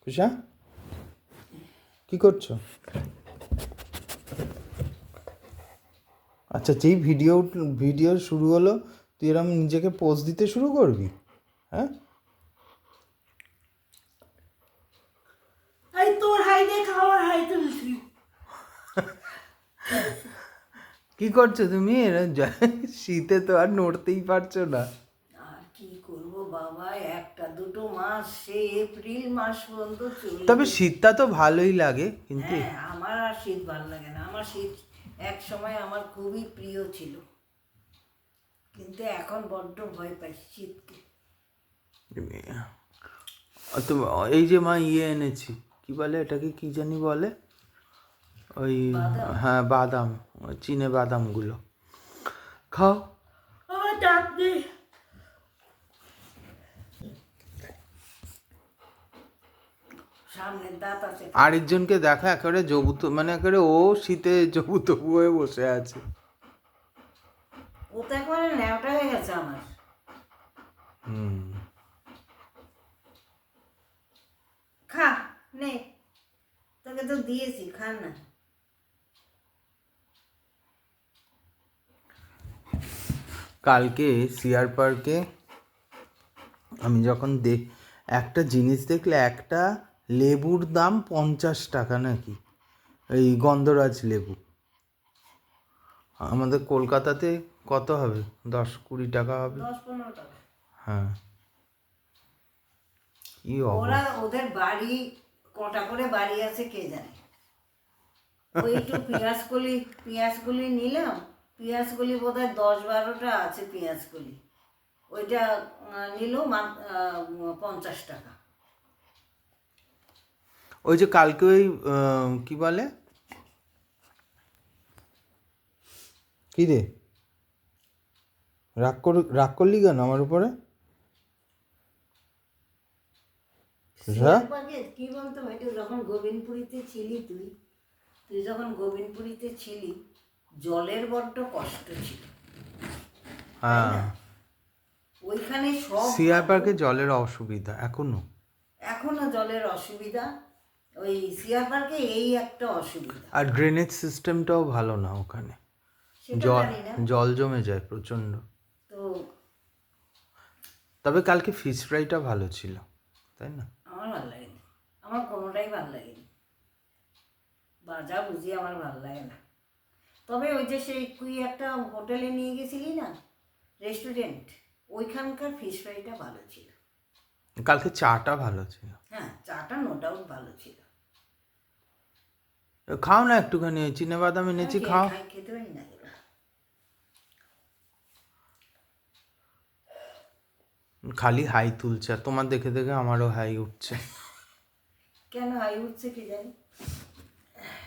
কুষা কি করছো? আচ্ছা, যেই ভিডিও শুরু হলো তুই এরকম নিজেকে পোজ দিতে শুরু করবি? হ্যাঁ, তোর হাই দেখে আমার হাই তুলছি। কি করছো তুমি? শীতে তো আর নড়তেই পারছো না। আর কি করবো বাবা, একটা দুটো মাস, সে এপ্রিল মাস পর্যন্ত চলবে। তবে শীতটা তো ভালোই লাগে কিন্তু। হ্যাঁ, আমার আর শীত ভালো লাগে না। আমার শীত এক সময় আমার খুবই প্রিয় ছিল, কিন্তু এখন বড্ড ভয় পাই শীতকে। তো এই যে মা এনেছি, কি বলে এটাকে, কি জানি বলে, ওই বাদাম? হ্যাঁ বাদাম, চিনে বাদামগুলো খাও। আমার দাঁত নেই। সামনের দাঁত আছে। আরেকজনকে দেখা একেবারে জবুত, মানে একেবারে ও শীতে জবুতবু হয়ে বসে আছে। ও তো একবারে ন্যাওটা হয়ে গেছে আমার। খা, নে, তোকে তো দিয়েছি, খা না। কালকে সিআর পার্কে আমি যখন একটা জিনিস দেখলে, একটা লেবুর দাম 50 টাকা নাকি, এই গন্ধরাজ লেবু। আমাদের কলকাতাতে কত হবে? 10-20 টাকা হবে। 10-15 টাকা। হ্যাঁ, কি ওরা অবস্থা! ওদের বাড়ি কটা করে বাড়ি আছে কে জানে। ওই একটু পেঁয়াজগুলি নিলাম। পেঁয়াজগুলি বোধ হয় 10-12টা আছে পেঁয়াজগুলি। ওইটা নিল 50 টাকা। ওই যে কালকে ওই কি বলে, কি রে, রাগ করলি কেন আমার উপরে? কি বলতো ভাই, যখন গোবিন্দপুরীতে ছিলি তুই যখন গোবিন্দপুরীতে ছিলি, জলের বড্ড কষ্ট ছিল। হ্যাঁ, ওইখানে সব সিআর পার্কে জলের অসুবিধা এখনো জলের অসুবিধা। ওই সিআর পার্কে এই একটা অসুবিধা। আর ড্রেনেজ সিস্টেমটাও ভালো না ওখানে, সেটা জানি না। জল জমে যায় প্রচণ্ড। তো তবে কালকে ফিশ ফ্রাইটা ভালো ছিল, তাই না? আমার ভালো লাগেনি, আমার কোনোটাই ভালো লাগেনি। বাজা বুঝি আমার ভালো লাগে না। তবে ওই যে সেই তুই একটা হোটেলে নিয়ে গেছিলি না, রেস্টুরেন্ট, ওইখানকার ফিশ ফ্রাইটা ভালো ছিল। কালকে চাটা ভালো ছিল। হ্যাঁ, চাটা নো ডাউট ভালো ছিল। খাও না একটুখানি, চিনে বাদাম এনেছি, খাও। খেতে পারি না। খালি হাই তুলছে, আর তোমার দেখে দেখে আমারও হাই উঠছে। কেন হাই উঠছে কি জানি।